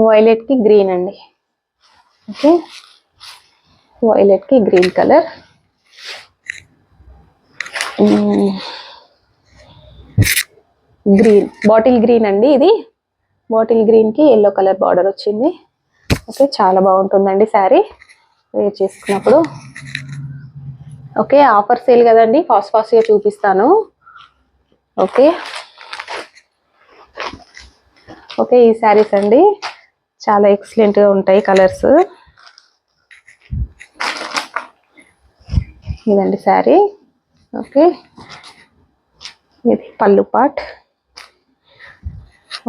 Violet కి green అండి. Okay, violet కి green colour. Green, bottle green అండి ఇది. బాటిల్ గ్రీన్ కి ఎల్లో కలర్ బార్డర్ వచ్చింది. ఓకే, చాలా బాగుంటుందండి శారీ వేర్ చేసుకున్నప్పుడు. ఓకే, ఆఫర్ సేల్ కదండి, ఫాస్ట్గా చూపిస్తాను. ఓకే ఓకే, ఈ శారీస్ అండి చాలా ఎక్సలెంట్గా ఉంటాయి కలర్స్. ఇదండి శారీ. ఓకే, ఇది పళ్ళు పార్ట్.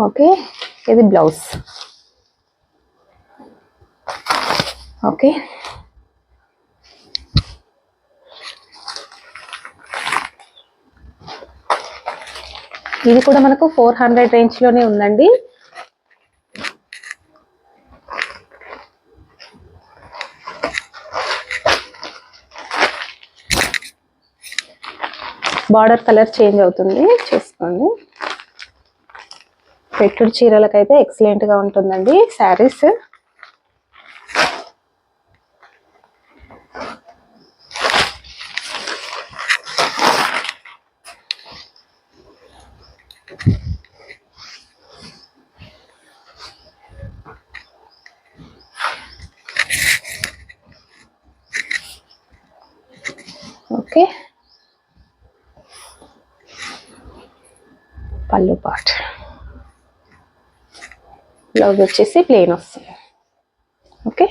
ఓకే, ఇది బ్లౌజ్. ఓకే, ఇది కూడా మనకు 400 రేంజ్ లోనే ఉందండి. బార్డర్ కలర్ చేంజ్ అవుతుంది, చూసుకోండి. పెట్టుడు చీరలకైతే ఎక్సలెంట్ గా ఉంటుందండి శారీస్. ఓకే, పళ్ళు పార్ట్. బ్లౌజ్ వచ్చేసి ప్లెయిన్ వస్తుంది. ఓకే.